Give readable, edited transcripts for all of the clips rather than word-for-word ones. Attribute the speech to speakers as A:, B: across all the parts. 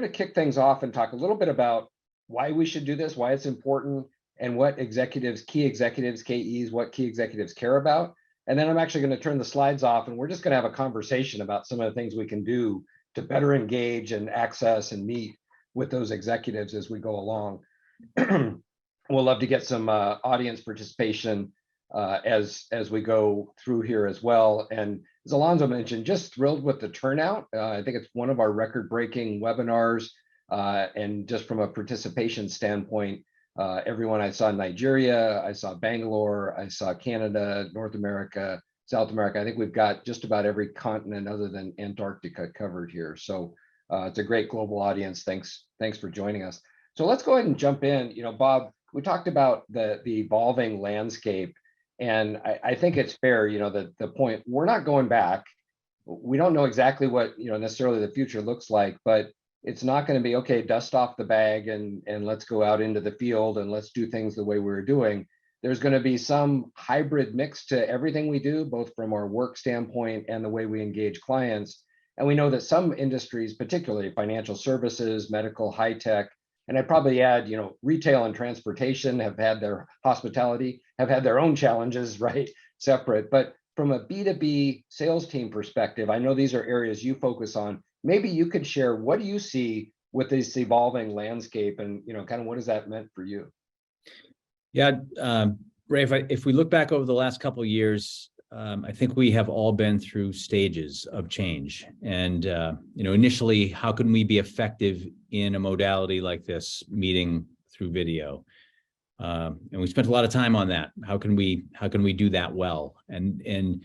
A: going to kick things off and talk a little bit about why we should do this, why it's important, and what key executives, KEs, what key executives care about. And then I'm actually going to turn the slides off, and we're just going to have a conversation about some of the things we can do to better engage and access and meet with those executives as we go along. We'll love to get some audience participation as we go through here as well. And as Alonzo mentioned, just thrilled with the turnout. I think it's one of our record-breaking webinars. And just from a participation standpoint, everyone I saw in Nigeria, I saw Bangalore, I saw Canada, North America, South America. I think we've got just about every continent other than Antarctica covered here. So it's a great global audience. Thanks for joining us. So let's go ahead and jump in. Bob, we talked about the evolving landscape, and I think it's fair, the point, we're not going back. We don't know exactly what, necessarily the future looks like, but it's not going to be, okay, dust off the bag and let's go out into the field and let's do things the way we were doing. There's going to be some hybrid mix to everything we do, both from our work standpoint and the way we engage clients. And we know that some industries, particularly financial services, medical, high tech, and I'd probably add, retail and transportation hospitality have had their own challenges, right? Separate. But from a B2B sales team perspective, I know these are areas you focus on. Maybe you could share, what do you see with this evolving landscape, and kind of what has that meant for you?
B: Yeah, Ray, if we look back over the last couple of years, I think we have all been through stages of change. And initially, how can we be effective in a modality like this, meeting through video? And we spent a lot of time on that. How can we do that well? And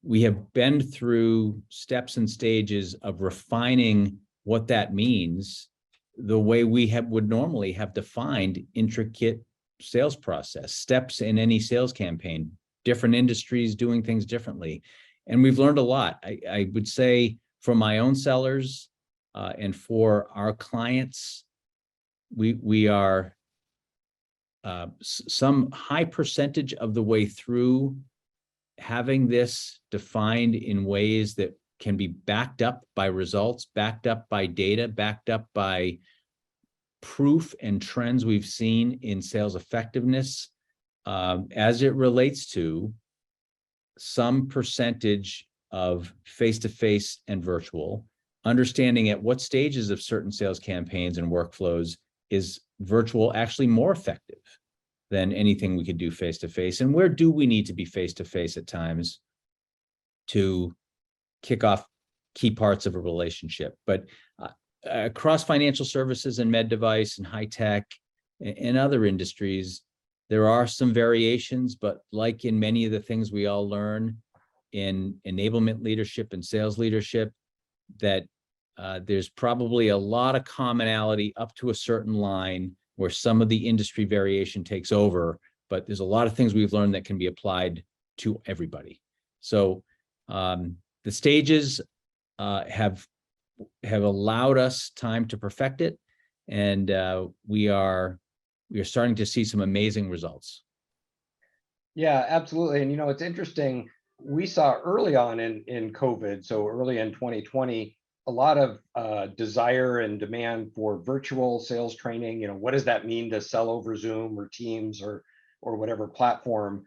B: we have been through steps and stages of refining what that means, the way we would normally have defined intricate sales process, steps in any sales campaign, different industries doing things differently. And we've learned a lot. I would say for my own sellers and for our clients, we are some high percentage of the way through having this defined in ways that can be backed up by results, backed up by data, backed up by proof and trends we've seen in sales effectiveness as it relates to some percentage of face-to-face and virtual, understanding at what stages of certain sales campaigns and workflows is virtual actually more effective than anything we could do face-to-face, and where do we need to be face-to-face at times to kick off key parts of a relationship. But across financial services and med device and high tech and other industries, there are some variations, but like in many of the things we all learn in enablement leadership and sales leadership, that there's probably a lot of commonality up to a certain line where some of the industry variation takes over, but there's a lot of things we've learned that can be applied to everybody. So the stages have allowed us time to perfect it, and we are starting to see some amazing results.
A: Yeah, absolutely. And it's interesting. We saw early on in COVID, so early in 2020, a lot of desire and demand for virtual sales training. What does that mean to sell over Zoom or Teams or whatever platform?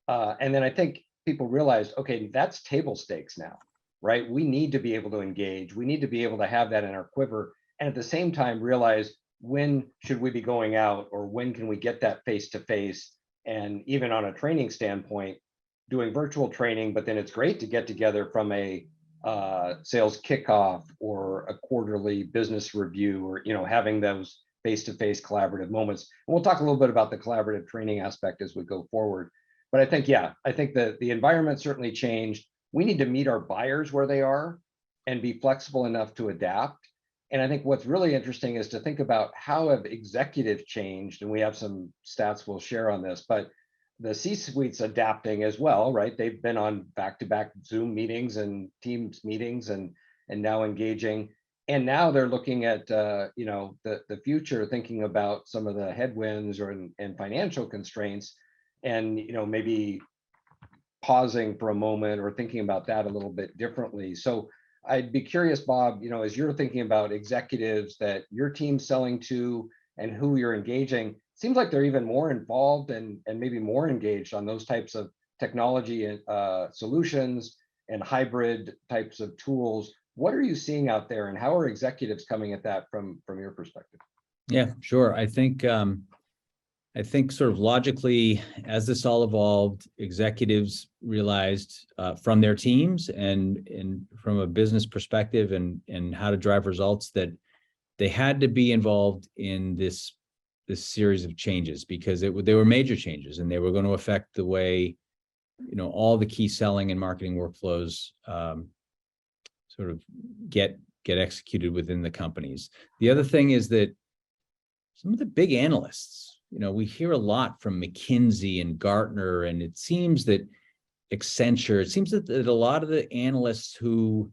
A: And then I think people realized, okay, that's table stakes now, right? We need to be able to engage. We need to be able to have that in our quiver. And at the same time, realize, when should we be going out, or when can we get that face-to-face? And even on a training standpoint, doing virtual training, but then it's great to get together from a sales kickoff or a quarterly business review, or having those face-to-face collaborative moments. And we'll talk a little bit about the collaborative training aspect as we go forward. But I think that the environment certainly changed. We need to meet our buyers where they are and be flexible enough to adapt. And I think what's really interesting is to think about how have executives changed, and we have some stats we'll share on this, but the C-suite's adapting as well, right? They've been on back-to-back Zoom meetings and Teams meetings and now engaging. And now they're looking at the future, thinking about some of the headwinds and financial constraints, and maybe pausing for a moment or thinking about that a little bit differently. So I'd be curious, Bob, as you're thinking about executives that your team's selling to and who you're engaging, seems like they're even more involved and maybe more engaged on those types of technology and solutions and hybrid types of tools. What are you seeing out there, and how are executives coming at that from your perspective?
B: Yeah, sure. I think sort of logically, as this all evolved, executives realized from their teams and from a business perspective and how to drive results that they had to be involved in this series of changes, because they were major changes and they were going to affect the way, all the key selling and marketing workflows sort of get executed within the companies. The other thing is that some of the big analysts, we hear a lot from McKinsey and Gartner, and it seems that Accenture, it seems that a lot of the analysts who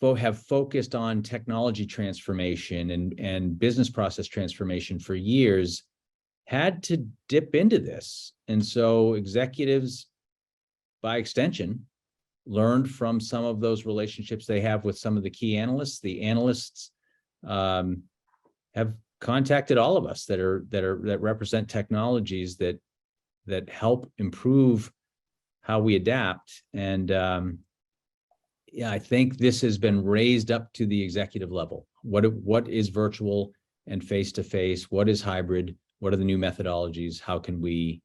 B: have focused on technology transformation and business process transformation for years had to dip into this. And so executives, by extension, learned from some of those relationships they have with some of the key analysts. The analysts have contacted all of us that represent technologies that help improve how we adapt. And yeah, I think this has been raised up to the executive level. What is virtual and face-to-face? What is hybrid? What are the new methodologies? How can we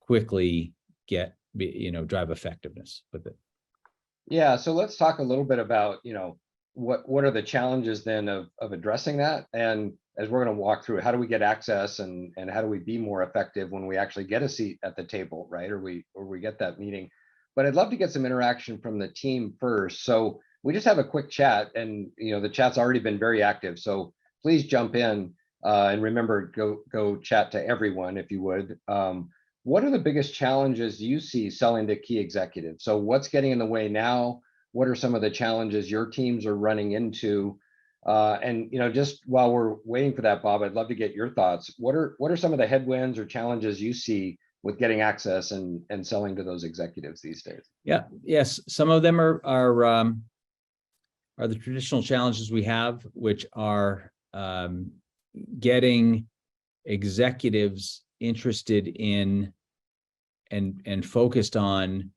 B: quickly drive effectiveness with it?
A: Yeah, so let's talk a little bit about, what are the challenges then of addressing that? And as we're going to walk through, how do we get access and how do we be more effective when we actually get a seat at the table, right? Or we get that meeting. But I'd love to get some interaction from the team first. So we just have a quick chat, and the chat's already been very active. So please jump in and remember, go chat to everyone if you would. What are the biggest challenges you see selling to key executives? So what's getting in the way now? What are some of the challenges your teams are running into? And just while we're waiting for that, Bob, I'd love to get your thoughts. What are some of the headwinds or challenges you see with getting access and selling to those executives these days?
B: Yeah, yes, some of them are the traditional challenges we have, which are getting executives interested in and focused on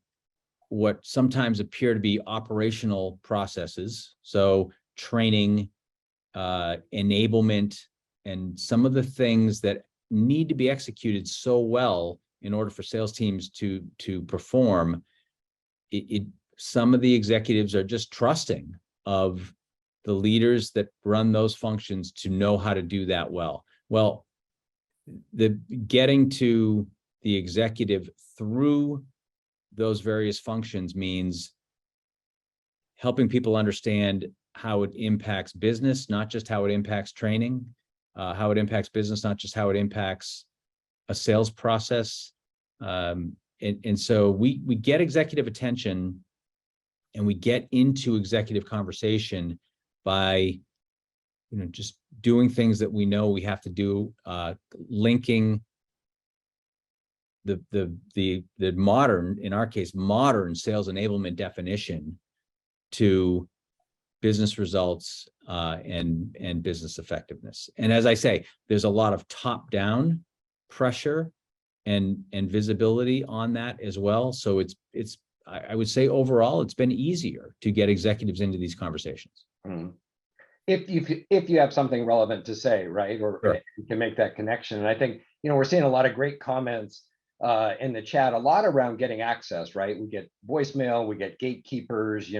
B: what sometimes appear to be operational processes. So training, enablement, and some of the things that need to be executed so well in order for sales teams to perform. Some of the executives are just trusting of the leaders that run those functions to know how to do that well. Well, the getting to the executive through those various functions means helping people understand how it impacts business, not just how it impacts training, how it impacts business, not just how it impacts a sales process. And so we get executive attention and we get into executive conversation by just doing things that we know we have to do, linking the modern, in our case, modern sales enablement definition to business results and business effectiveness. And as I say, there's a lot of top-down pressure and visibility on that as well. So I would say overall, it's been easier to get executives into these conversations.
A: Mm-hmm. If you have something relevant to say, right, or
B: sure,
A: you can make that connection. And I think we're seeing a lot of great comments in the chat, a lot around getting access, right? We get voicemail, we get gatekeepers.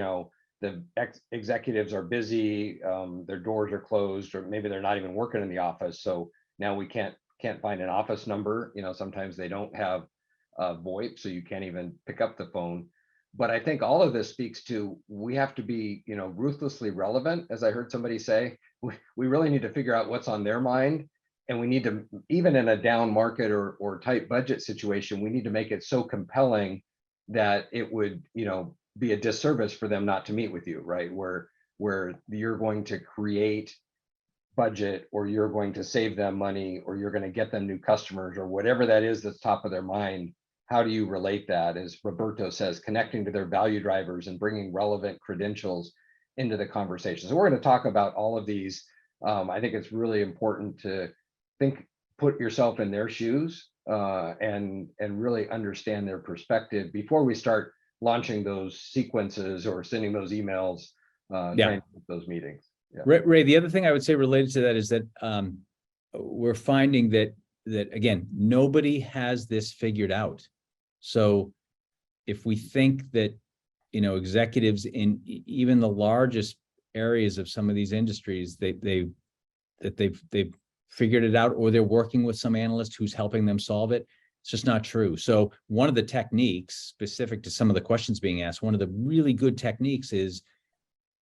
A: The executives are busy, their doors are closed, or maybe they're not even working in the office. So now we can't find an office number. Sometimes they don't have VoIP, so you can't even pick up the phone. But I think all of this speaks to, we have to be, ruthlessly relevant. As I heard somebody say, we really need to figure out what's on their mind. And we need to, even in a down market or tight budget situation, we need to make it so compelling that it would, be a disservice for them not to meet with you, right? Where you're going to create budget, or you're going to save them money, or you're going to get them new customers, or whatever that is that's top of their mind. How do you relate that, as Roberto says, connecting to their value drivers and bringing relevant credentials? into the conversation. So we're going to talk about all of these. I think it's really important to put yourself in their shoes, and really understand their perspective before we start launching those sequences or sending those emails, trying to get those meetings. Yeah.
B: Ray, the other thing I would say related to that is that we're finding that again, nobody has this figured out. So if we think that, executives in even the largest areas of some of these industries, they've figured it out, or they're working with some analyst who's helping them solve it, it's just not true. So one of the techniques specific to some of the questions being asked, one of the really good techniques is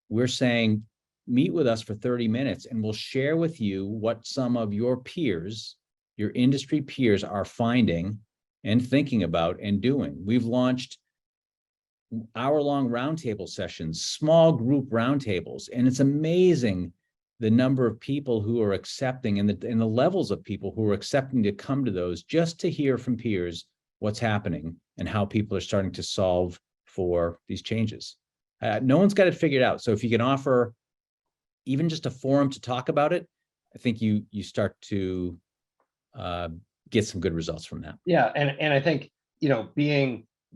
B: we're saying, meet with us for 30 minutes and we'll share with you what some of your peers, your industry peers, are finding and thinking about and doing. We've launched hour-long roundtable sessions, small group roundtables, and it's amazing the number of people who are accepting and the levels of people who are accepting to come to those just to hear from peers what's happening and how people are starting to solve for these changes. No one's got it figured out. So if you can offer even just a forum to talk about it, I think you start to get some good results from that.
A: Yeah, and I think,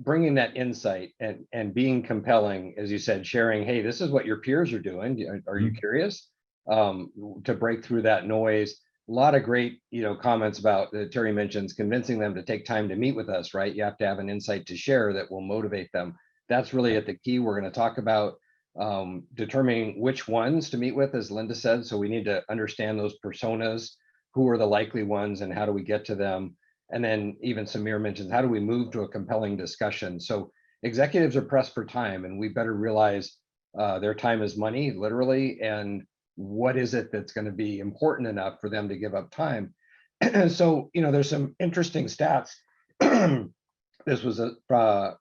A: bringing that insight and being compelling, as you said, sharing, hey, this is what your peers are doing. Are you curious? To break through that noise. A lot of great, comments about that Terry mentions, convincing them to take time to meet with us, right? You have to have an insight to share that will motivate them. That's really at the key. We're going to talk about determining which ones to meet with, as Linda said. So we need to understand those personas, who are the likely ones and how do we get to them? And then even Samir mentions, how do we move to a compelling discussion? So executives are pressed for time, and we better realize their time is money, literally, and what is it that's going to be important enough for them to give up time? So, there's some interesting stats. This was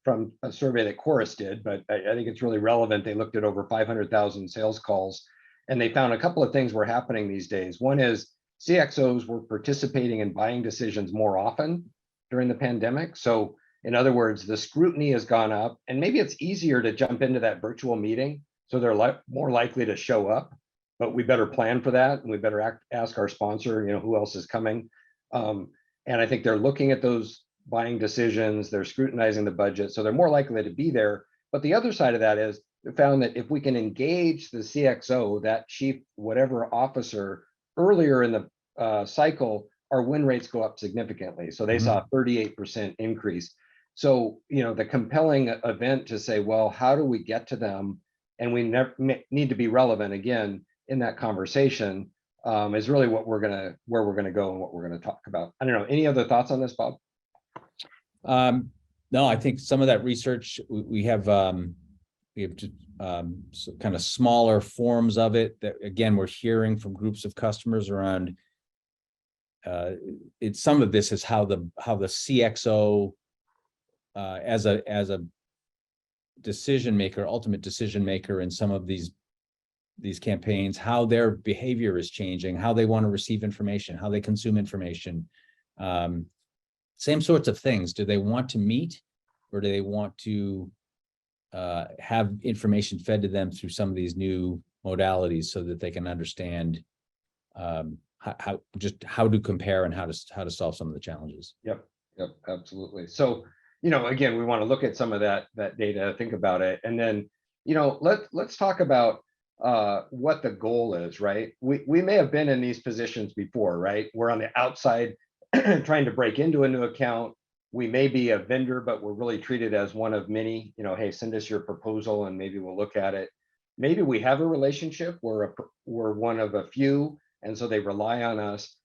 A: from a survey that Chorus did, but I think it's really relevant. They looked at over 500,000 sales calls, and they found a couple of things were happening these days. One is CXOs were participating in buying decisions more often during the pandemic. So in other words, the scrutiny has gone up, and maybe it's easier to jump into that virtual meeting, so they're more likely to show up. But we better plan for that, and we better ask our sponsor, who else is coming. And I think they're looking at those buying decisions, they're scrutinizing the budget, so they're more likely to be there. But the other side of that is, we found that if we can engage the CXO, that chief whatever officer, earlier in the cycle, our win rates go up significantly. So they saw a 38% increase. So, the compelling event to say, well, how do we get to them? And we need to be relevant again in that conversation, is really where we're gonna go and what we're gonna talk about. I don't know. Any other thoughts on this, Bob?
B: No, I think some of that research we have just, kind of smaller forms of it that, again, we're hearing from groups of customers around. Some of this is how the CXO as a decision maker, ultimate decision maker in some of these campaigns, how their behavior is changing, how they want to receive information, how they consume information. Same sorts of things. Do they want to meet, or do they want to have information fed to them through some of these new modalities so that they can understand how to compare and how to solve some of the challenges?
A: Yep, absolutely. So, again, we want to look at some of that data, think about it, and then, let's talk about what the goal is, right? We may have been in these positions before, right? We're on the outside trying to break into a new account. We may be a vendor, but we're really treated as one of many. Hey, send us your proposal and maybe we'll look at it. Maybe we have a relationship, we're one of a few, and so they rely on us.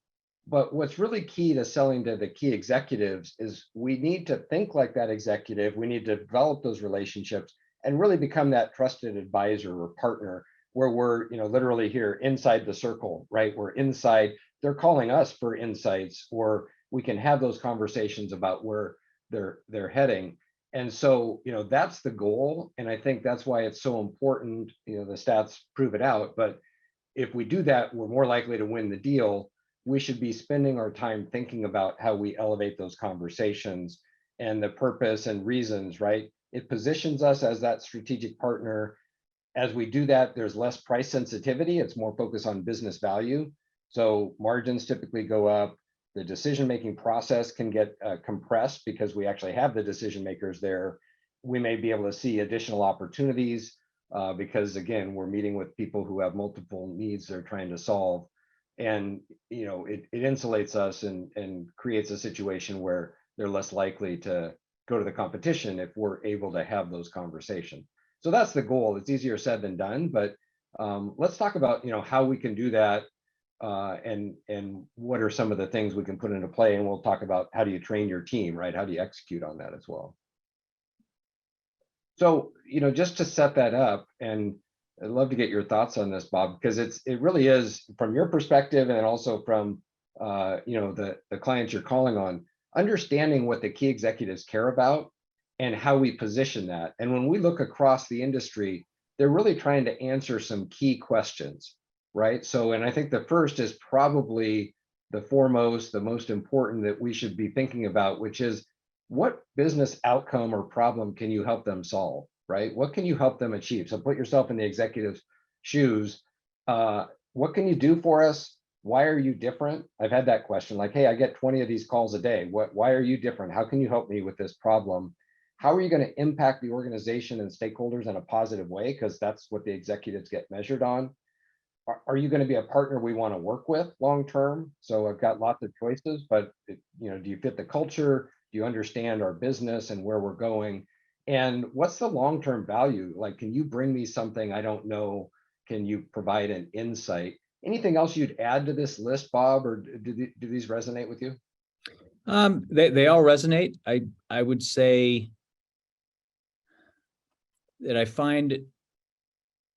A: But what's really key to selling to the key executives is we need to think like that executive. We need to develop those relationships and really become that trusted advisor or partner, where we're, literally here inside the circle, right? We're inside, they're calling us for insights, or we can have those conversations about where they're heading. And so, that's the goal. And I think that's why it's so important. The stats prove it out. But if we do that, we're more likely to win the deal. We should be spending our time thinking about how we elevate those conversations and the purpose and reasons, right? It positions us as that strategic partner. as we do that, there's less price sensitivity. It's more focused on business value. So margins typically go up. The decision-making process can get compressed because we actually have the decision makers there. We may be able to see additional opportunities because, again, we're meeting with people who have multiple needs they're trying to solve. And it insulates us and creates a situation where they're less likely to go to the competition if we're able to have those conversations. So that's the goal. It's easier said than done, but let's talk about how we can do that and what are some of the things we can put into play, and we'll talk about how do you train your team, right? How do you execute on that as well? So just to set that up, and I'd love to get your thoughts on this, Bob, because it really is from your perspective and also from the clients you're calling on, understanding what the key executives care about and how we position that. And when we look across the industry, they're really trying to answer some key questions, right? So, and I think the first is probably the foremost, the most important that we should be thinking about, which is what business outcome or problem can you help them solve, right? What can you help them achieve? So put yourself in the executive's shoes. What can you do for us? Why are you different? I've had that question like, hey, I get 20 of these calls a day. Why are you different? How can you help me with this problem? How are you going to impact the organization and stakeholders in a positive way? Because that's what the executives get measured on. Are you going to be a partner we want to work with long term? So I've got lots of choices, but do you fit the culture? Do you understand our business and where we're going? And what's the long-term value? Like, can you bring me something I don't know? Can you provide an insight? Anything else you'd add to this list, Bob, or do these resonate with you?
B: They all resonate. I would say that I find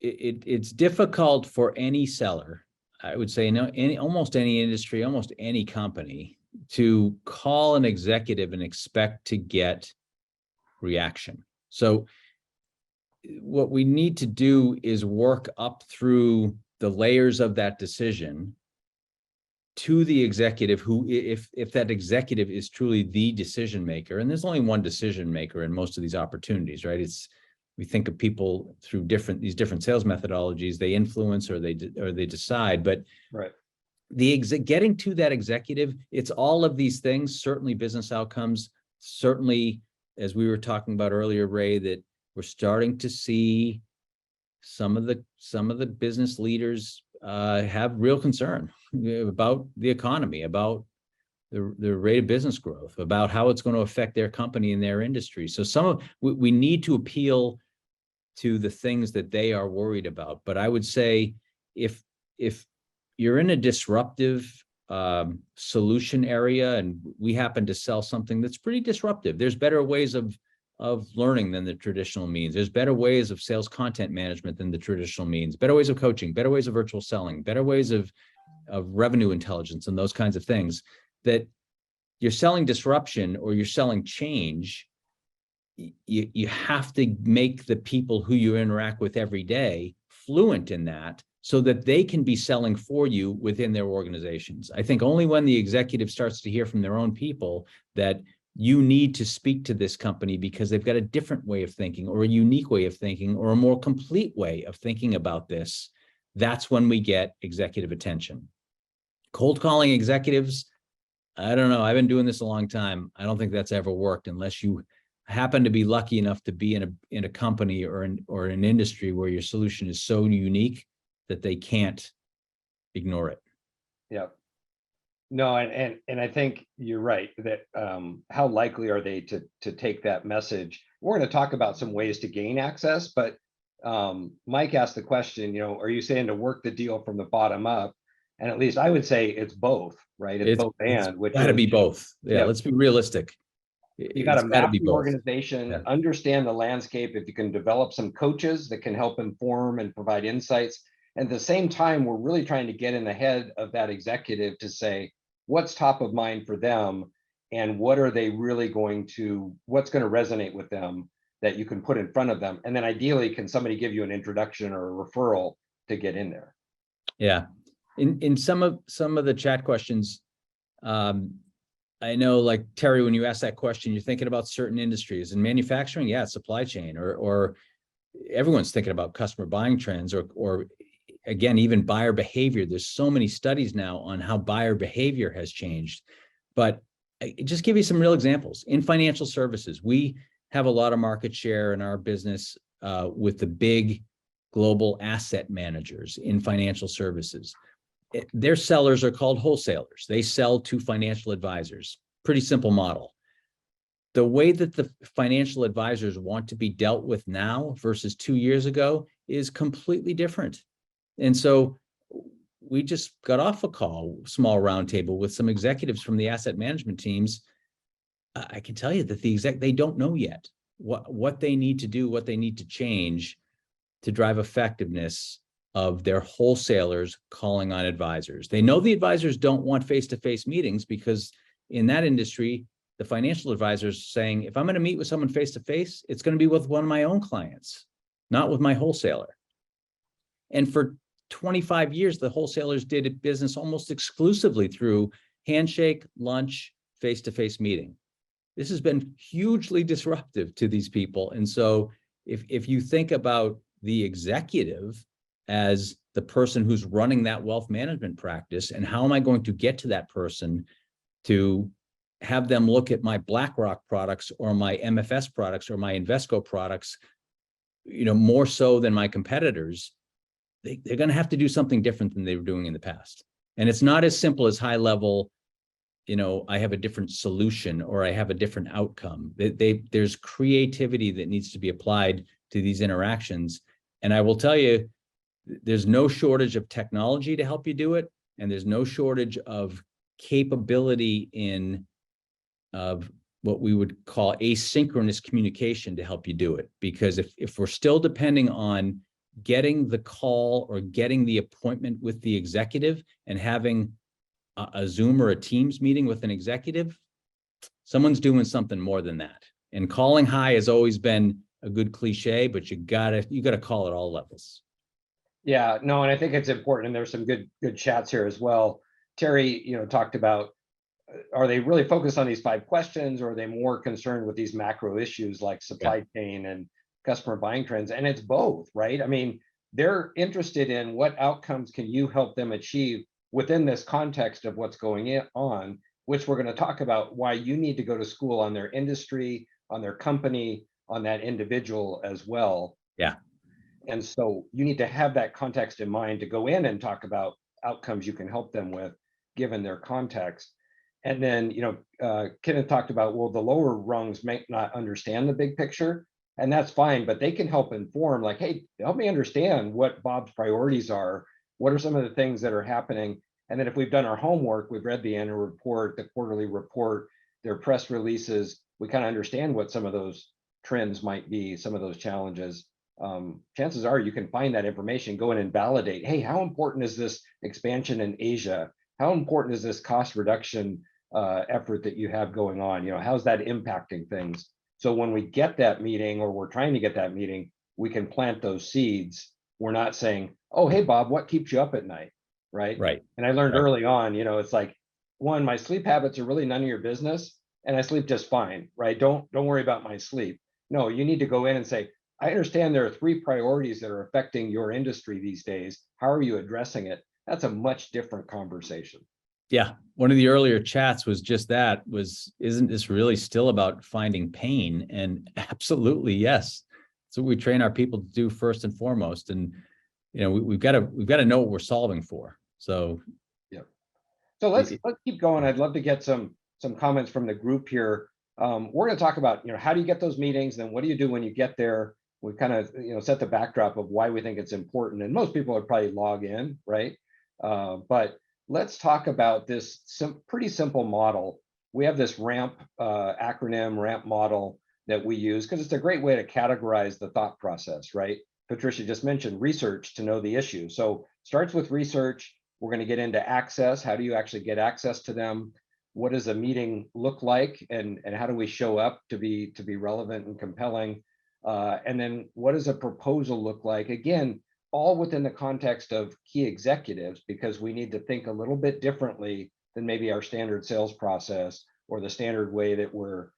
B: it's difficult for any seller, I would say, almost any industry, almost any company, to call an executive and expect to get reaction. So what we need to do is work up through the layers of that decision to the executive who, if that executive is truly the decision maker, and there's only one decision maker in most of these opportunities, right? We think of people through these different sales methodologies, they influence or they decide, but
A: right.
B: Getting to that executive, it's all of these things, certainly business outcomes, certainly, as we were talking about earlier, Ray, that we're starting to see some of the business leaders have real concern about the economy, about the rate of business growth, about how it's going to affect their company and their industry. So we need to appeal to the things that they are worried about. But I would say if you're in a disruptive solution area and we happen to sell something that's pretty disruptive, there's better ways of learning than the traditional means. There's better ways of sales content management than the traditional means, better ways of coaching, better ways of virtual selling, better ways of revenue intelligence and those kinds of things. That you're selling disruption or you're selling change, you have to make the people who you interact with every day fluent in that so that they can be selling for you within their organizations. I think only when the executive starts to hear from their own people that you need to speak to this company because they've got a different way of thinking or a unique way of thinking or a more complete way of thinking about this, that's when we get executive attention. Cold calling executives, I don't know. I've been doing this a long time. I don't think that's ever worked unless you happen to be lucky enough to be in a company or an industry where your solution is so unique that they can't ignore it.
A: Yeah. No, and I think you're right that how likely are they to take that message? We're going to talk about some ways to gain access, but Mike asked the question, are you saying to work the deal from the bottom up? And at least I would say it's both, right? It's both and, which
B: got to be both. Yeah,
A: yep.
B: Let's be realistic.
A: You got to map the organization,
B: yeah.
A: Understand the landscape. If you can develop some coaches that can help inform and provide insights. And at the same time, we're really trying to get in the head of that executive to say, what's top of mind for them and what are they really what's going to resonate with them that you can put in front of them. And then ideally, can somebody give you an introduction or a referral to get in there?
B: Yeah. In some of the chat questions, I know, like Terry, when you ask that question, you're thinking about certain industries and manufacturing, yeah, supply chain or everyone's thinking about customer buying trends or again, even buyer behavior. There's so many studies now on how buyer behavior has changed. But just give you some real examples. In financial services, we have a lot of market share in our business with the big global asset managers in financial services. Their sellers are called wholesalers. They sell to financial advisors. Pretty simple model. The way that the financial advisors want to be dealt with now versus 2 years ago is completely different. And so we just got off a call, small roundtable with some executives from the asset management teams. I can tell you that they don't know yet what they need to do, what they need to change to drive effectiveness of their wholesalers calling on advisors. They know the advisors don't want face-to-face meetings because in that industry, the financial advisors saying, if I'm going to meet with someone face-to-face, it's going to be with one of my own clients, not with my wholesaler. And for 25 years, the wholesalers did business almost exclusively through handshake, lunch, face-to-face meeting. This has been hugely disruptive to these people. And so if you think about the executive as the person who's running that wealth management practice, and how am I going to get to that person to have them look at my BlackRock products or my MFS products or my Invesco products, more so than my competitors, they're going to have to do something different than they were doing in the past. And it's not as simple as high level, I have a different solution or I have a different outcome. There's creativity that needs to be applied to these interactions. And I will tell you, there's no shortage of technology to help you do it. And there's no shortage of capability of what we would call asynchronous communication to help you do it. Because if we're still depending on getting the call or getting the appointment with the executive and having a Zoom or a Teams meeting with an executive, someone's doing something more than that. And calling high has always been a good cliche, but you gotta call at all levels.
A: Yeah, no, and I think it's important, and there's some good chats here as well. Terry, talked about, are they really focused on these 5 questions, or are they more concerned with these macro issues like supply chain and customer buying trends? And it's both, right? I mean, they're interested in what outcomes can you help them achieve within this context of what's going on, which we're going to talk about why you need to go to school on their industry, on their company, on that individual as well.
B: Yeah.
A: And so you need to have that context in mind to go in and talk about outcomes you can help them with, given their context. And then, Kenneth talked about, well, the lower rungs may not understand the big picture, and that's fine, but they can help inform, like, hey, help me understand what Bob's priorities are. What are some of the things that are happening? And then if we've done our homework, we've read the annual report, the quarterly report, their press releases, we kind of understand what some of those trends might be, some of those challenges. Chances are you can find that information, go in and validate, hey, how important is this expansion in Asia? How important is this cost reduction effort that you have going on? How's that impacting things? So when we get that meeting, or we're trying to get that meeting, we can plant those seeds. We're not saying, oh, hey, Bob, what keeps you up at night? Right. And I learned early on, it's like, one, my sleep habits are really none of your business, and I sleep just fine, right? Don't worry about my sleep. No, you need to go in and say, I understand there are 3 priorities that are affecting your industry these days. How are you addressing it? That's a much different conversation.
B: Yeah. One of the earlier chats was just that, isn't this really still about finding pain? And absolutely, yes. That's what we train our people to do first and foremost. And, we've got to know what we're solving for. So,
A: yeah. So let's keep going. I'd love to get some comments from the group here. We're going to talk about, how do you get those meetings? Then what do you do when you get there? We kind of, set the backdrop of why we think it's important. And most people would probably log in, right? But let's talk about this pretty simple model. We have this RAMP acronym, RAMP model that we use because it's a great way to categorize the thought process, right? Patricia just mentioned research to know the issue. So starts with research. We're going to get into access. How do you actually get access to them? What does a meeting look like, and how do we show up to be relevant and compelling? And then what does a proposal look like? Again, all within the context of key executives, because we need to think a little bit differently than maybe our standard sales process or the standard way that we're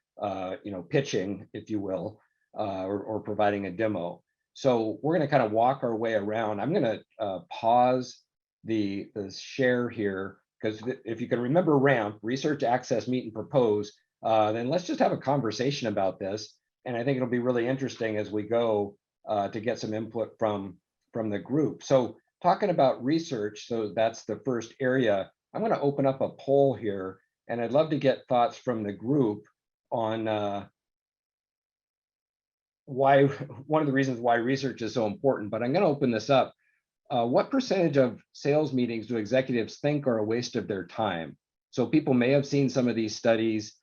A: pitching, if you will, or providing a demo. So we're going to kind of walk our way around. I'm going to pause the share here, because if you can remember RAMP, research, access, meet, and propose, then let's just have a conversation about this. And I think it'll be really interesting as we go to get some input from the group. So talking about research, so that's the first area. I'm going to open up a poll here, and I'd love to get thoughts from the group on why, one of the reasons why research is so important. But I'm going to open this up. What percentage of sales meetings do executives think are a waste of their time? So people may have seen some of these studies,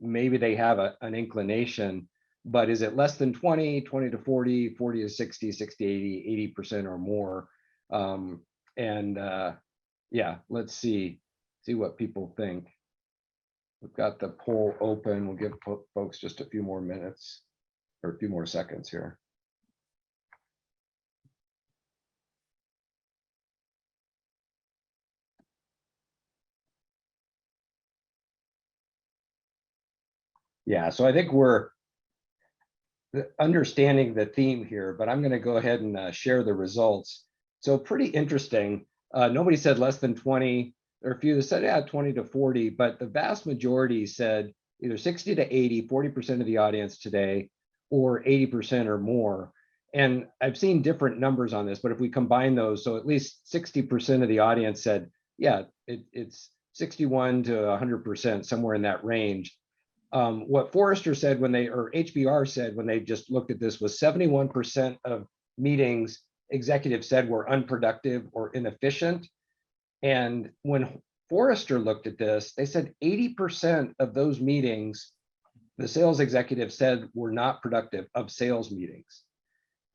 A: maybe they have an inclination, but is it less than 20, 20 to 40, 40 to 60, 60 to 80, 80% or more? Yeah, let's see what people think. We've got the poll open. We'll give folks just a few more minutes or a few more seconds here. Yeah, so I think we're understanding the theme here, but I'm going to go ahead and share the results. So pretty interesting. Nobody said less than 20, or a few that said, yeah, 20 to 40, but the vast majority said either 60 to 80, 40% of the audience today, or 80% or more. And I've seen different numbers on this, but if we combine those, so at least 60% of the audience said, yeah, it's 61 to 100%, somewhere in that range. What Forrester said or HBR said when they just looked at this, was 71% of meetings executives said were unproductive or inefficient. And when Forrester looked at this, they said 80% of those meetings, the sales executives said were not productive of sales meetings.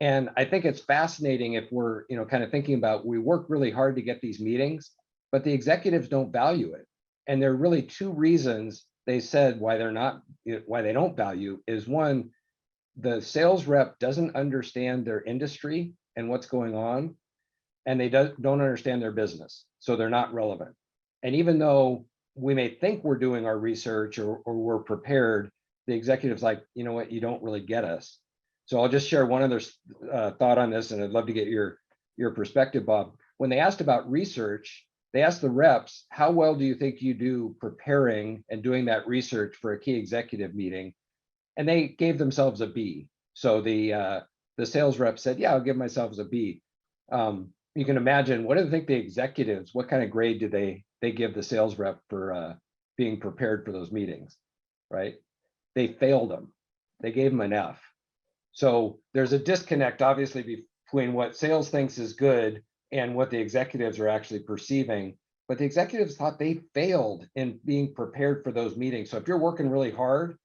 A: And I think it's fascinating if we're, kind of thinking about, we work really hard to get these meetings, but the executives don't value it. And there are really two reasons they said why they don't value is, one, the sales rep doesn't understand their industry and what's going on, and they don't understand their business, so they're not relevant. And even though we may think we're doing our research or we're prepared, the executive's like, you know what, you don't really get us. So I'll just share one other thought on this, and I'd love to get your perspective, Bob. When they asked about research, they asked the reps, how well do you think you do preparing and doing that research for a key executive meeting? And they gave themselves a B. So the sales rep said, yeah, I'll give myself a B. You can imagine, what do you think the executives, what kind of grade do they give the sales rep for being prepared for those meetings, right? They failed them. They gave them an F. So there's a disconnect, obviously, between what sales thinks is good and what the executives are actually perceiving. But the executives thought they failed in being prepared for those meetings. So if you're working really hard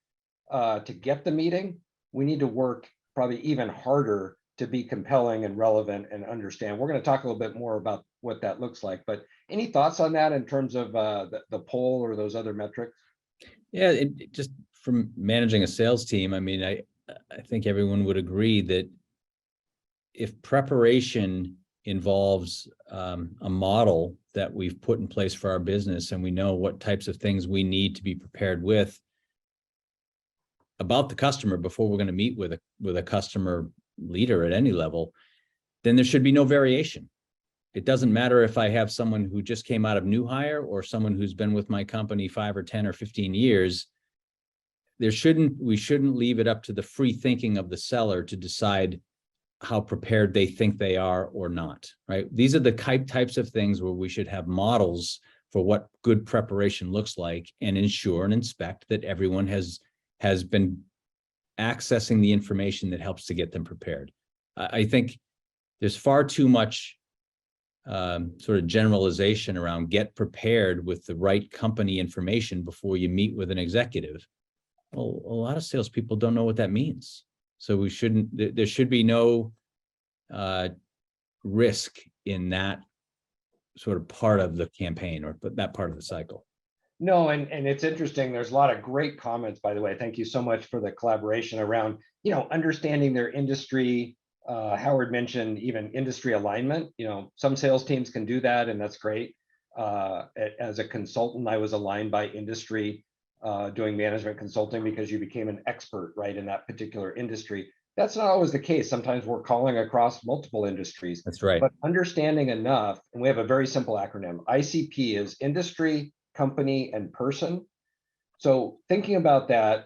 A: to get the meeting, we need to work probably even harder to be compelling and relevant and understand. We're going to talk a little bit more about what that looks like. But any thoughts on that in terms of the poll or those other metrics?
B: Yeah, just from managing a sales team, I mean, I think everyone would agree that if preparation involves a model that we've put in place for our business, and we know what types of things we need to be prepared with about the customer before we're going to meet with a customer leader at any level, then there should be no variation. It doesn't matter if I have someone who just came out of new hire or someone who's been with my company 5 or 10 or 15 years. We shouldn't leave it up to the free thinking of the seller to decide how prepared they think they are or not, right? These are the types of things where we should have models for what good preparation looks like, and ensure and inspect that everyone has been accessing the information that helps to get them prepared. I think there's far too much sort of generalization around get prepared with the right company information before you meet with an executive. Well, a lot of salespeople don't know what that means. So there should be no risk in that sort of part of the campaign, or that part of the cycle.
A: No, and it's interesting. There's a lot of great comments, by the way. Thank you so much for the collaboration around, understanding their industry. Howard mentioned even industry alignment. Some sales teams can do that, and that's great. As a consultant, I was aligned by industry, doing management consulting, because you became an expert, right, in that particular industry. That's not always the case. Sometimes we're calling across multiple industries,
B: That's right.
A: but understanding enough, and we have a very simple acronym. ICP is industry, company, and person. So thinking about that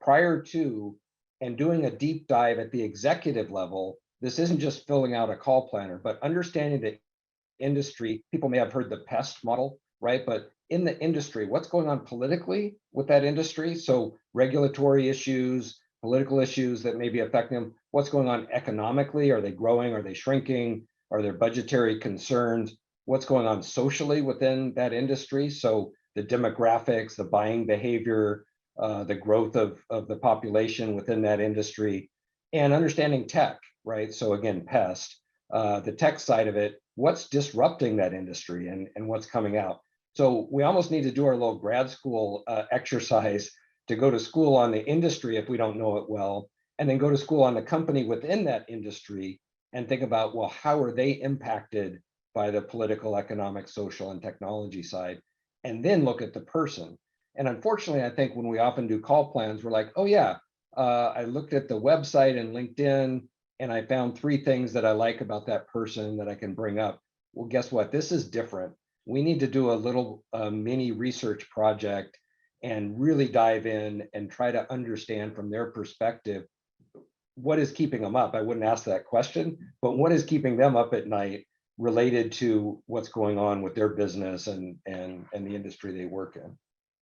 A: prior to and doing a deep dive at the executive level, this isn't just filling out a call planner, but understanding the industry. People may have heard the pest model, right? But in the industry, what's going on politically with that industry? So regulatory issues, political issues that may be affecting them. What's going on economically? Are they growing? Are they shrinking? Are there budgetary concerns? What's going on socially within that industry? So the demographics, the buying behavior, the growth of the population within that industry, and understanding tech, right? So again, pest, the tech side of it, what's disrupting that industry and what's coming out. So we almost need to do our little grad school exercise to go to school on the industry if we don't know it well, and then go to school on the company within that industry and think about, well, how are they impacted by the political, economic, social, and technology side, and then look at the person. And unfortunately, I think when we often do call plans, we're like, oh yeah, I looked at the website and LinkedIn, and I found 3 things that I like about that person that I can bring up. Well, guess what? This is different. We need to do a little mini research project and really dive in and try to understand from their perspective, what is keeping them up? I wouldn't ask that question, but what is keeping them up at night related to what's going on with their business and the industry they work in.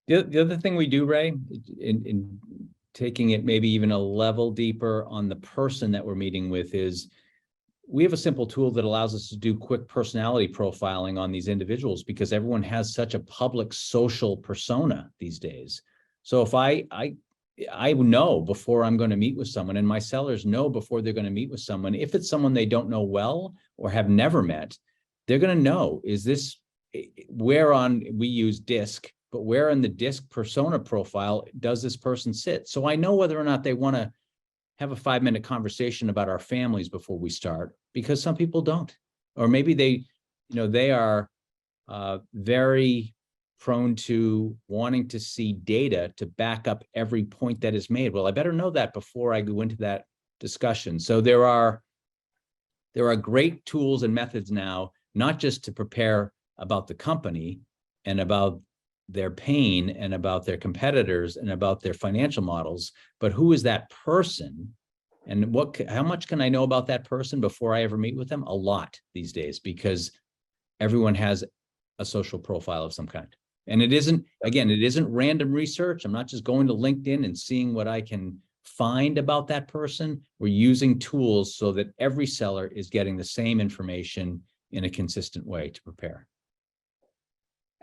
B: The other thing we do, Ray, in taking it maybe even a level deeper on the person that we're meeting with, is we have a simple tool that allows us to do quick personality profiling on these individuals, because everyone has such a public social persona these days. So if I know before I'm going to meet with someone, and my sellers know before they're going to meet with someone, if it's someone they don't know well or have never met, they're going to know, is this, where on, we use DISC, but where in the DISC persona profile does this person sit? So I know whether or not they want to have a 5-minute conversation about our families before we start, because some people don't. Or maybe they are very prone to wanting to see data to back up every point that is made. Well, I better know that before I go into that discussion. So there are great tools and methods now, not just to prepare about the company and about their pain and about their competitors and about their financial models, but who is that person, and how much can I know about that person before I ever meet with them? A lot these days, because everyone has a social profile of some kind. And it isn't random research. I'm not just going to LinkedIn and seeing what I can find about that person. We're using tools so that every seller is getting the same information in a consistent way to prepare.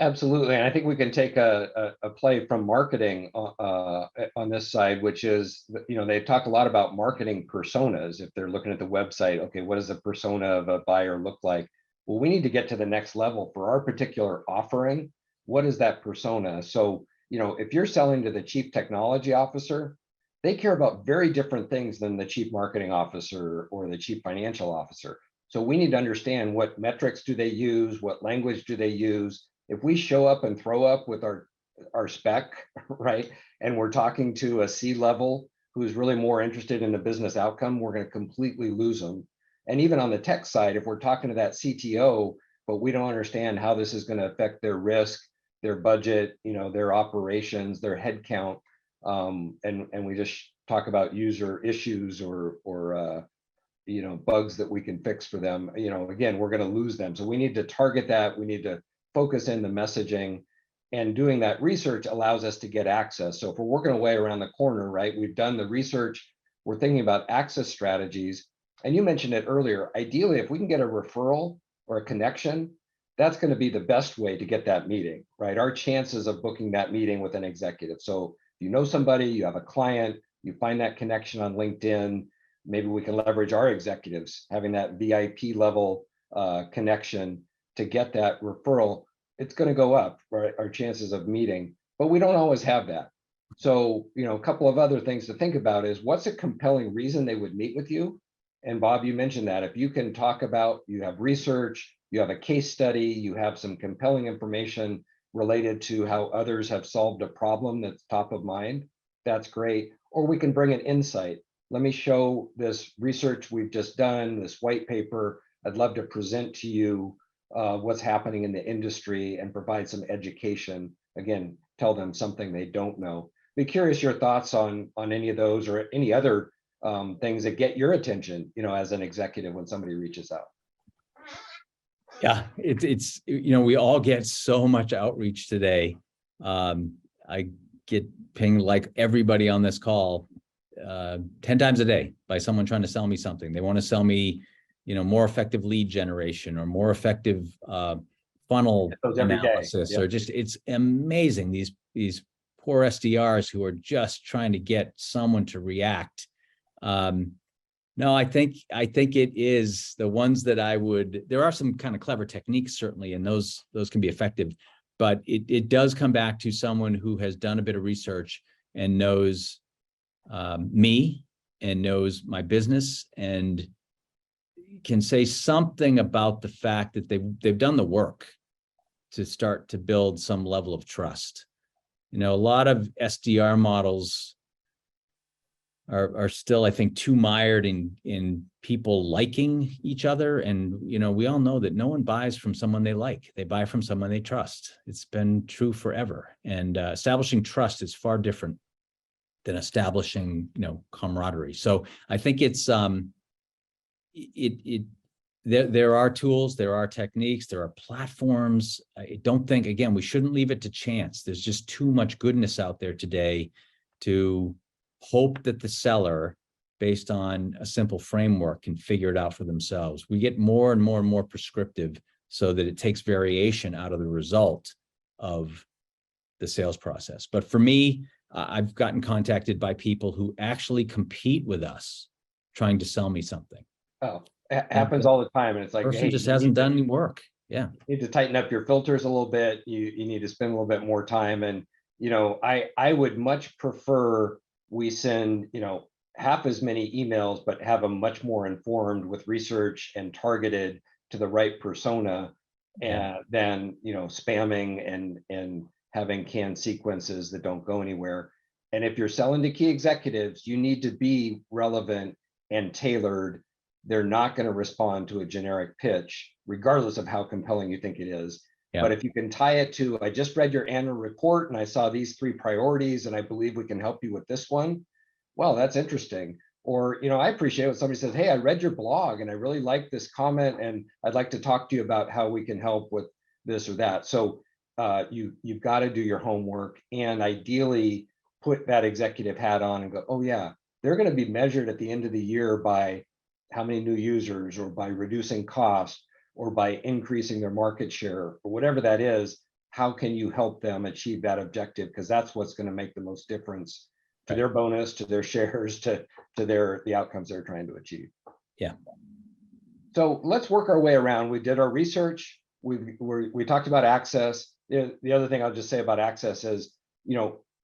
A: Absolutely, and I think we can take a play from marketing on this side, which is, they've talked a lot about marketing personas. If they're looking at the website, okay, what does the persona of a buyer look like? Well, we need to get to the next level for our particular offering. What is that persona? So, if you're selling to the chief technology officer, they care about very different things than the chief marketing officer or the chief financial officer. So we need to understand, what metrics do they use? What language do they use? If we show up and throw up with our spec, right, and we're talking to a C-level who's really more interested in the business outcome, we're going to completely lose them. And even on the tech side, if we're talking to that CTO, but we don't understand how this is going to affect their risk, their budget, their operations, their headcount, and we just talk about user issues or bugs that we can fix for them, again, we're going to lose them. So we need to target that. We need to focus in the messaging, and doing that research allows us to get access. So if we're working away around the corner, right, we've done the research, we're thinking about access strategies. And you mentioned it earlier, ideally, if we can get a referral or a connection, that's going to be the best way to get that meeting, right? Our chances of booking that meeting with an executive. So if you know somebody, you have a client, you find that connection on LinkedIn, maybe we can leverage our executives having that VIP level connection to get that referral. It's going to go up, right, our chances of meeting, but we don't always have that. So, a couple of other things to think about is, what's a compelling reason they would meet with you? And Bob, you mentioned that if you can talk about, you have research, you have a case study, you have some compelling information related to how others have solved a problem that's top of mind, that's great. Or we can bring an insight. let me show this research we've just done, this white paper. I'd love to present to you what's happening in the industry and provide some education. Again, tell them something they don't know. Be curious your thoughts on any of those or any other things that get your attention, as an executive when somebody reaches out.
B: Yeah, it's we all get so much outreach today. I get pinged like everybody on this call 10 times a day by someone trying to sell me something. They want to sell me, more effective lead generation or more effective funnel analysis,
A: yep.
B: or just, it's amazing. These poor SDRs who are just trying to get someone to react. No, I think it is the ones that there are some kind of clever techniques certainly, and those can be effective, but it does come back to someone who has done a bit of research and knows me and knows my business and can say something about the fact that they've done the work to start to build some level of trust. A lot of SDR models are still, I think, too mired in people liking each other. And, we all know that no one buys from someone they like. They buy from someone they trust. It's been true forever. And establishing trust is far different than establishing, camaraderie. So I think it's, there are tools, there are techniques, there are platforms. I don't think, again, we shouldn't leave it to chance. There's just too much goodness out there today to hope that the seller, based on a simple framework, can figure it out for themselves. We get more and more and more prescriptive so that it takes variation out of the result of the sales process. But for me, I've gotten contacted by people who actually compete with us trying to sell me something.
A: Oh, it happens all the time. And it's like,
B: person just hasn't done any work. Yeah.
A: You need to tighten up your filters a little bit. You need to spend a little bit more time. And, I would much prefer we send, half as many emails, but have them much more informed with research and targeted to the right persona, and than, spamming and having canned sequences that don't go anywhere. And if you're selling to key executives, you need to be relevant and tailored. They're not going to respond to a generic pitch, regardless of how compelling you think it is.
B: Yeah.
A: But if you can tie it to, I just read your annual report and I saw these 3 priorities and I believe we can help you with this one. Well, that's interesting. Or, I appreciate when somebody says, hey, I read your blog and I really like this comment and I'd like to talk to you about how we can help with this or that. So you've got to do your homework and ideally put that executive hat on and go, oh yeah, they're going to be measured at the end of the year by how many new users or by reducing cost or by increasing their market share or whatever that is. How can you help them achieve that objective? Because that's what's going to make the most difference to their bonus, to their shares, to the outcomes they're trying to achieve.
B: Yeah.
A: So let's work our way around. We did our research. We talked about access. The other thing I'll just say about access is,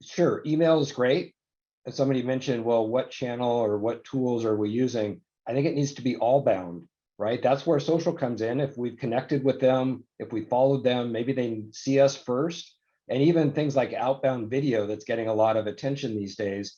A: sure, email is great. And somebody mentioned, well, what channel or what tools are we using? I think it needs to be all bound, right? That's where social comes in. If we've connected with them, if we followed them, maybe they see us first. And even things like outbound video that's getting a lot of attention these days,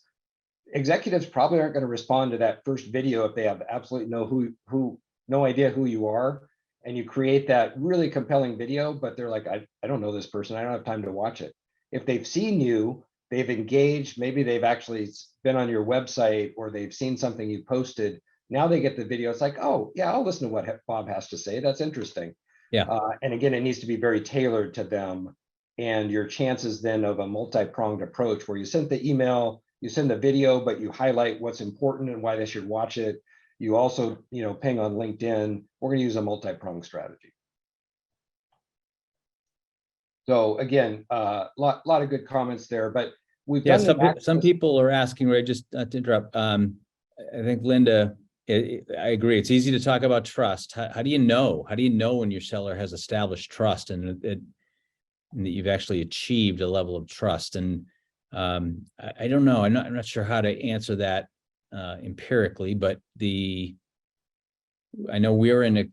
A: executives probably aren't going to respond to that first video if they have absolutely no idea who you are. And you create that really compelling video, but they're like, I don't know this person. I don't have time to watch it. If they've seen you, they've engaged, maybe they've actually been on your website or they've seen something you posted. Now they get the video. It's like, oh yeah, I'll listen to what Bob has to say. That's interesting.
B: Yeah.
A: And again, it needs to be very tailored to them. And your chances then of a multi-pronged approach where you send the email, you send the video, but you highlight what's important and why they should watch it. You also, ping on LinkedIn. We're going to use a multi-pronged strategy. So again, lot of good comments there, but we've done
B: some people are asking, Ray, just to interrupt. I think Linda, I agree. It's easy to talk about trust. How do you know? How do you know when your seller has established trust and that you've actually achieved a level of trust? And I don't know. I'm not sure how to answer that empirically, but I know we're in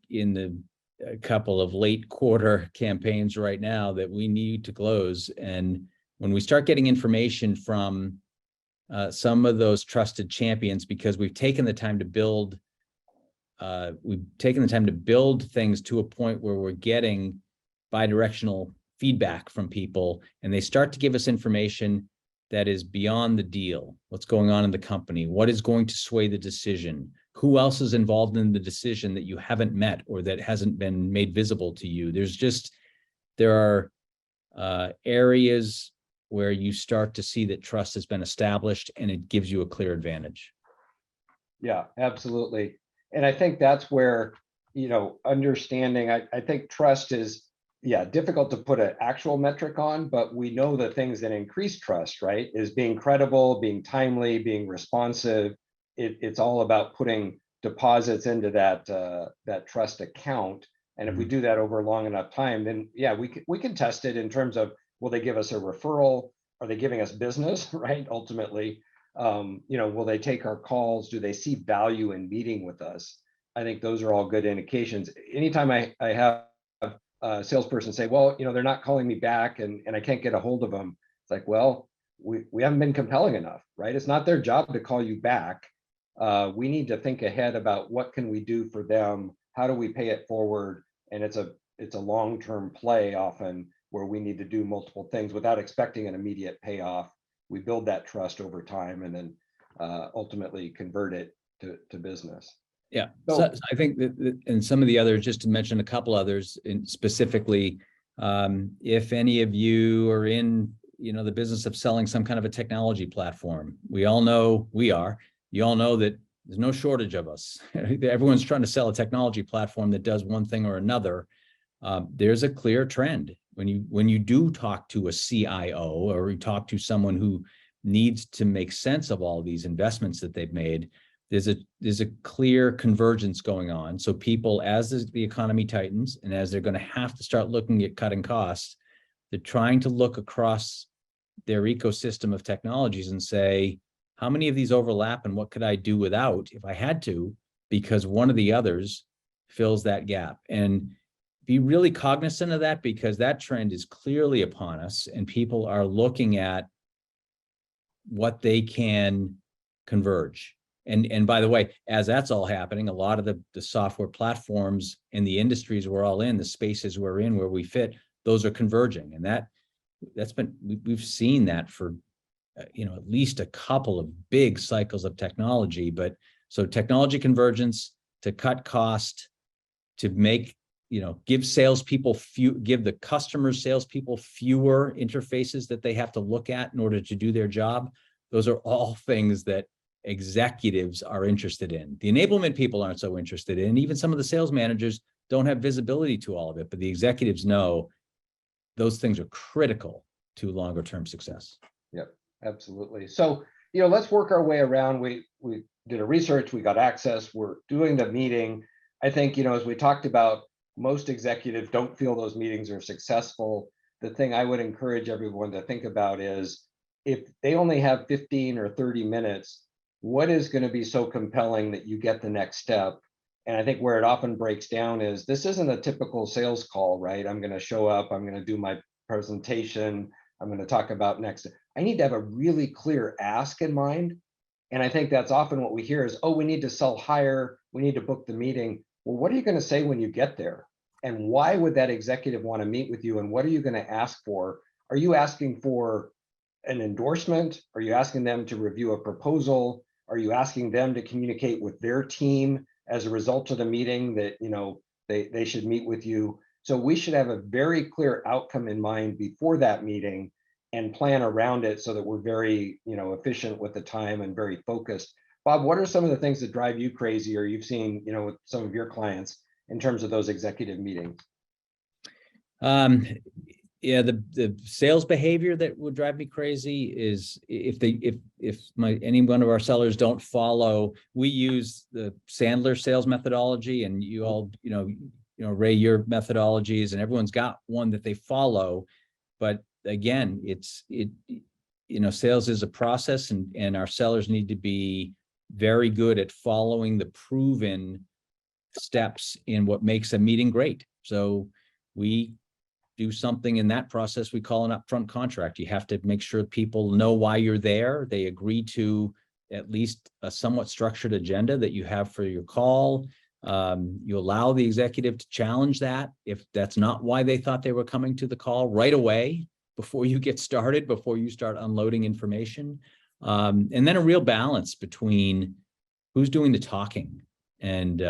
B: a couple of late quarter campaigns right now that we need to close. And when we start getting information from some of those trusted champions, because we've taken the time to build things to a point where we're getting bidirectional feedback from people, and they start to give us information that is beyond the deal. What's going on in the company? What is going to sway the decision? Who else is involved in the decision that you haven't met or that hasn't been made visible to you? There are areas where you start to see that trust has been established, and it gives you a clear advantage.
A: Yeah, absolutely. And I think that's where, understanding, I think trust is, difficult to put an actual metric on, but we know the things that increase trust, right? Is being credible, being timely, being responsive. It's all about putting deposits into that trust account. And if we do that over a long enough time, then we can test it in terms of, will they give us a referral? Are they giving us business, right? Ultimately, will they take our calls? Do they see value in meeting with us? I think those are all good indications. Anytime I have a salesperson say, well, they're not calling me back and I can't get a hold of them. It's like, well, we haven't been compelling enough, right? It's not their job to call you back. We need to think ahead about what can we do for them? How do we pay it forward? And it's a long-term play often, where we need to do multiple things without expecting an immediate payoff. We build that trust over time and then ultimately convert it to business.
B: Yeah, so I think that, and some of the others, just to mention a couple others, specifically, if any of you are in, the business of selling some kind of a technology platform, we all know you all know that there's no shortage of us. Everyone's trying to sell a technology platform that does one thing or another. There's a clear trend. When you do talk to a CIO, or you talk to someone who needs to make sense of all these investments that they've made, there's a clear convergence going on. So people, as the economy tightens and as they're going to have to start looking at cutting costs, they're trying to look across their ecosystem of technologies and say, how many of these overlap and what could I do without if I had to, because one of the others fills that gap. And be really cognizant of that, because that trend is clearly upon us and people are looking at what they can converge. And by the way, as that's all happening, a lot of the software platforms in the industries we're all in, the spaces we're in, where we fit, those are converging. And we've seen that for, at least a couple of big cycles of technology. But so technology convergence to cut cost, to make, give the customers, salespeople fewer interfaces that they have to look at in order to do their job. Those are all things that executives are interested in. The enablement people aren't so interested in. Even some of the sales managers don't have visibility to all of it, but the executives know those things are critical to longer term success.
A: Yep, absolutely. So, let's work our way around. We did a research, we got access, we're doing the meeting. I think, as we talked about, most executives don't feel those meetings are successful. The thing I would encourage everyone to think about is, if they only have 15 or 30 minutes, what is going to be so compelling that you get the next step? And I think where it often breaks down is, this isn't a typical sales call, right? I'm going to show up, I'm going to do my presentation, I'm going to talk about next. I need to have a really clear ask in mind. And I think that's often what we hear is, oh, we need to sell higher, we need to book the meeting. Well, what are you going to say when you get there? And why would that executive want to meet with you? And what are you going to ask for? Are you asking for an endorsement? Are you asking them to review a proposal? Are you asking them to communicate with their team as a result of the meeting that, they should meet with you? So we should have a very clear outcome in mind before that meeting and plan around it so that we're very, efficient with the time and very focused. Bob, what are some of the things that drive you crazy, or you've seen, with some of your clients in terms of those executive meetings?
B: Yeah, the sales behavior that would drive me crazy is if any one of our sellers don't follow. We use the Sandler sales methodology, and you all, Ray, your methodologies, and everyone's got one that they follow. But again, sales is a process, and our sellers need to be very good at following the proven steps in what makes a meeting great. So we do something in that process we call an upfront contract. You have to make sure people know why you're there. They agree to at least a somewhat structured agenda that you have for your call. You allow the executive to challenge that if that's not why they thought they were coming to the call right away before you get started, before you start unloading information. And then a real balance between who's doing the talking and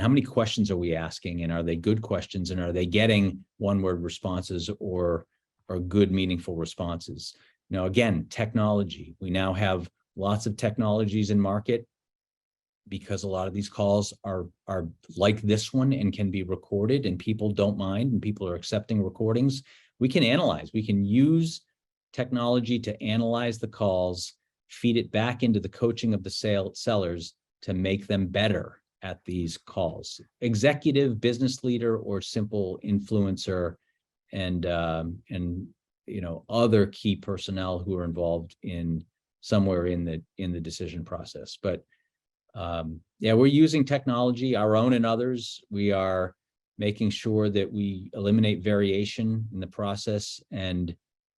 B: how many questions are we asking, and are they good questions, and are they getting one-word responses or good, meaningful responses? You know, again, technology. We now have lots of technologies in market because a lot of these calls are like this one and can be recorded, and people don't mind, and people are accepting recordings. We can analyze. We can use technology to analyze the calls, feed it back into the coaching of the sellers to make them better at these calls. Executive, business leader, or simple influencer, and you know, other key personnel who are involved in somewhere in the decision process. But yeah, we're using technology, our own and others. We are making sure that we eliminate variation in the process, and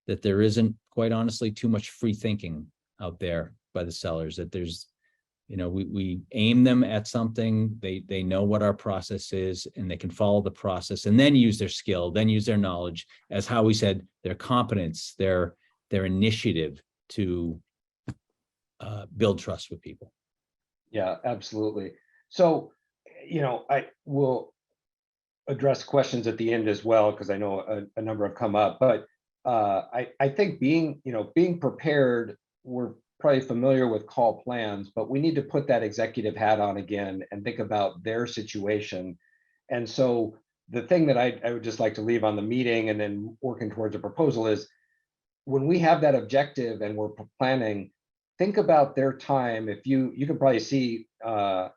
B: that there isn't, quite honestly, too much free thinking out there by the sellers. That there's, you know, we aim them at something, they know what our process is, and they can follow the process and then use their skill, then use their knowledge, as how we said, their competence, their initiative to build trust with people.
A: Yeah, absolutely. So, you know, I will address questions at the end as well, because I know a number have come up, but I think being prepared, we're probably familiar with call plans, but we need to put that executive hat on again and think about their situation. And so the thing that I would just like to leave on the meeting and then working towards a proposal is, when we have that objective and we're planning, think about their time. If you can probably see on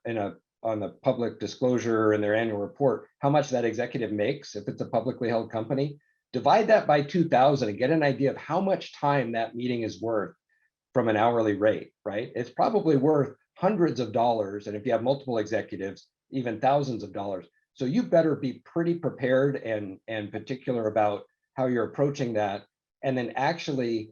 A: the public disclosure in their annual report how much that executive makes if it's a publicly held company. Divide that by 2,000 and get an idea of how much time that meeting is worth from an hourly rate, right? It's probably worth hundreds of dollars, and if you have multiple executives, even thousands of dollars. So you better be pretty prepared and particular about how you're approaching that, and then actually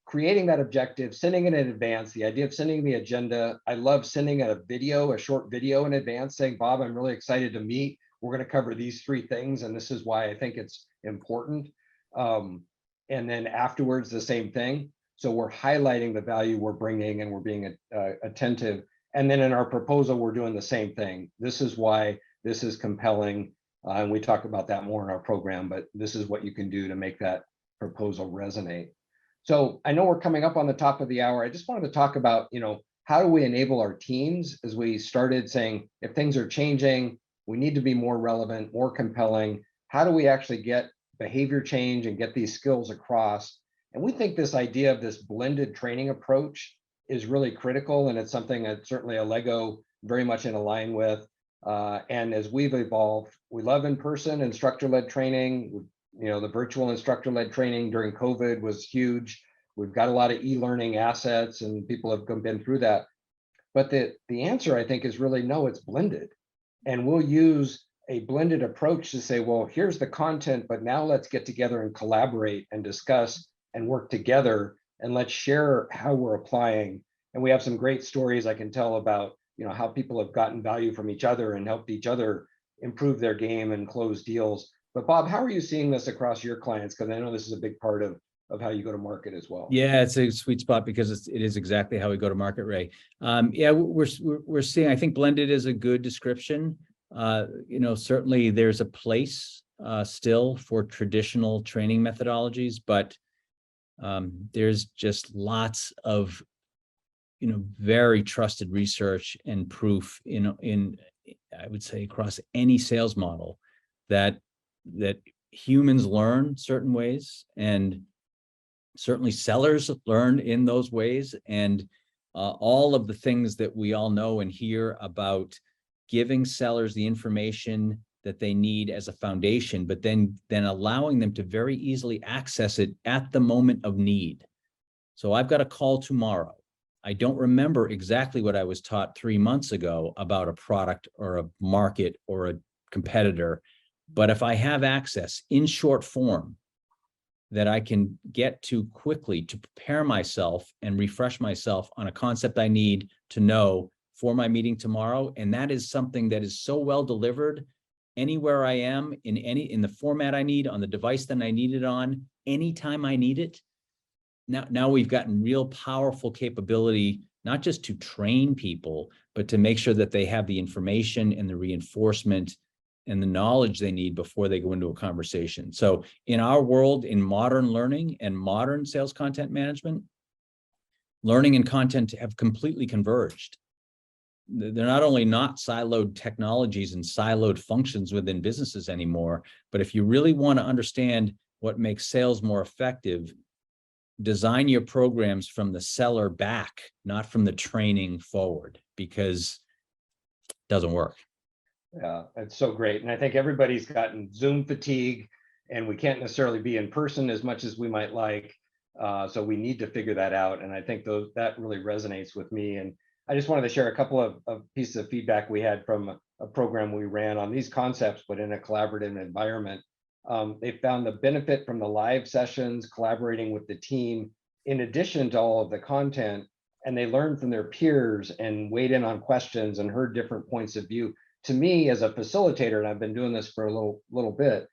A: creating that objective, sending it in advance. The idea of sending the agenda, I love sending a short video in advance saying, Bob, I'm really excited to meet. We're going to cover these 3 things, and this is why I think it's important. And then afterwards, the same thing. So we're highlighting the value we're bringing, and we're being attentive. And then in our proposal, we're doing the same thing. This is why this is compelling. And we talk about that more in our program, but this is what you can do to make that proposal resonate. So I know we're coming up on the top of the hour. I just wanted to talk about, how do we enable our teams, as we started saying, if things are changing, we need to be more relevant, more compelling. How do we actually get behavior change and get these skills across? And we think this idea of this blended training approach is really critical. And it's something that certainly Allego very much in line with. And as we've evolved, we love in-person instructor-led training. The virtual instructor-led training during COVID was huge. We've got a lot of e-learning assets, and people have been through that. But the answer, I think, is really no, it's blended. And we'll use a blended approach to say, well, here's the content, but now let's get together and collaborate and discuss and work together, and let's share how we're applying. And we have some great stories I can tell about, how people have gotten value from each other and helped each other improve their game and close deals. But Bob, how are you seeing this across your clients? Because I know this is a big part of how you go to market as well.
B: Yeah, it's a sweet spot because it is exactly how we go to market, Ray. Yeah, we're seeing, I think blended is a good description. Certainly there's a place still for traditional training methodologies, but there's just lots of very trusted research and proof in I would say across any sales model that humans learn certain ways, and certainly sellers learn in those ways, and all of the things that we all know and hear about giving sellers the information that they need as a foundation, but then allowing them to very easily access it at the moment of need. So I've got a call tomorrow. I don't remember exactly what I was taught 3 months ago about a product or a market or a competitor, But if I have access in short form that I can get to quickly to prepare myself and refresh myself on a concept I need to know for my meeting tomorrow, and that is something that is so well delivered anywhere I am, in the format I need, on the device that I need it on, anytime I need it. Now we've gotten real powerful capability, not just to train people, but to make sure that they have the information and the reinforcement and the knowledge they need before they go into a conversation. So in our world, in modern learning and modern sales content management, learning and content have completely converged. They're not only not siloed technologies and siloed functions within businesses anymore, but if you really want to understand what makes sales more effective, design your programs from the seller back, not from the training forward, because it doesn't work.
A: Yeah, it's so great. And I think everybody's gotten Zoom fatigue, and we can't necessarily be in person as much as we might like. So we need to figure that out. And I think that really resonates with me. And I just wanted to share a couple of pieces of feedback we had from a program we ran on these concepts, but in a collaborative environment. They found the benefit from the live sessions, collaborating with the team, in addition to all of the content, and they learned from their peers and weighed in on questions and heard different points of view. To me, as a facilitator, and I've been doing this for a little bit,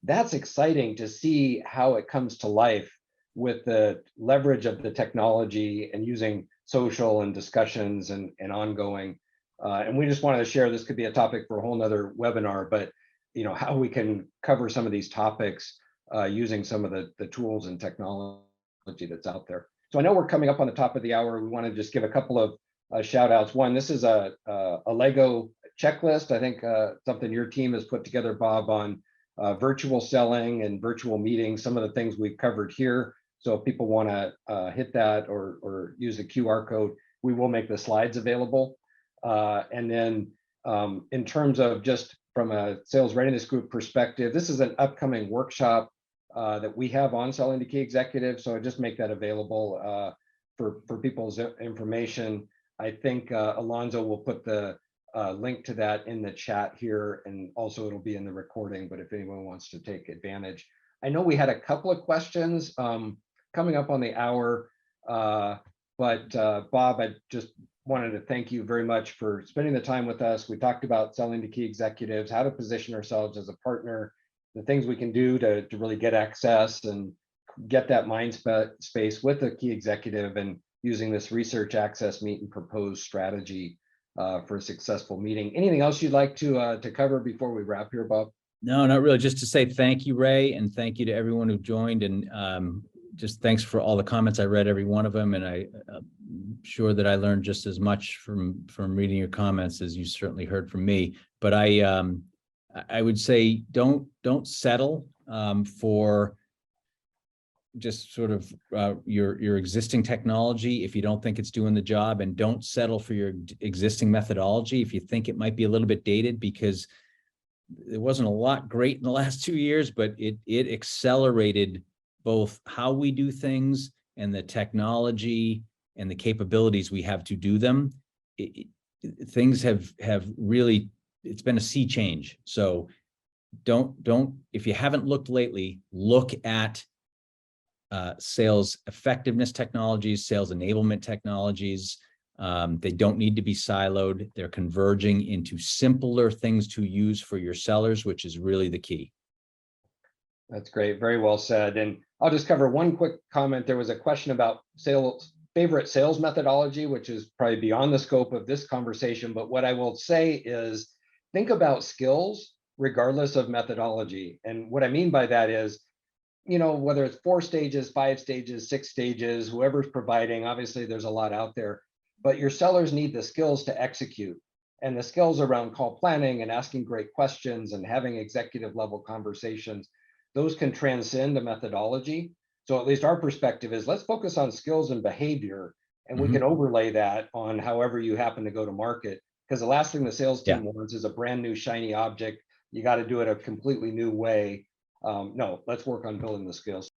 A: that's exciting to see how it comes to life with the leverage of the technology and using social and discussions and ongoing. And we just wanted to share, this could be a topic for a whole nother webinar, but how we can cover some of these topics using some of the tools and technology that's out there. So I know we're coming up on the top of the hour. We want to just give a couple of shout outs. One, this is a Allego checklist. I think something your team has put together, Bob, on virtual selling and virtual meetings, some of the things we've covered here. So if people want to hit that or use the QR code, we will make the slides available. And then in terms of just from a sales readiness group perspective, this is an upcoming workshop that we have on selling to key executives. So I just make that available for people's information. I think Alonzo will put the link to that in the chat here, and also it'll be in the recording, but if anyone wants to take advantage. I know we had a couple of questions coming up on the hour, but Bob, I just wanted to thank you very much for spending the time with us. We talked about selling to key executives, how to position ourselves as a partner, the things we can do to really get access and get that mind space with a key executive, and using this research, access, meet, and propose strategy for a successful meeting. Anything else you'd like to cover before we wrap here, Bob?
B: No, not really. Just to say thank you, Ray, and thank you to everyone who joined, and just thanks for all the comments. I read every one of them, and I'm sure that I learned just as much from reading your comments as you certainly heard from me. But I would say don't settle for just sort of your existing technology if you don't think it's doing the job, and don't settle for your existing methodology if you think it might be a little bit dated, because there wasn't a lot great in the last 2 years, but it accelerated both how we do things and the technology and the capabilities we have to do them. Things have really, it's been a sea change. So don't, if you haven't looked lately, look at sales effectiveness technologies, sales enablement technologies. They don't need to be siloed. They're converging into simpler things to use for your sellers, which is really the key.
A: That's great. Very well said. And I'll just cover one quick comment. There was a question about favorite sales methodology, which is probably beyond the scope of this conversation. But what I will say is think about skills regardless of methodology. And what I mean by that is, whether it's 4 stages, 5 stages, 6 stages, whoever's providing, obviously there's a lot out there, but your sellers need the skills to execute, and the skills around call planning and asking great questions and having executive level conversations. Those can transcend a methodology. So at least our perspective is, let's focus on skills and behavior, and we can overlay that on however you happen to go to market. Because the last thing the sales team wants is a brand new shiny object. You got to do it a completely new way. No, let's work on building the skills.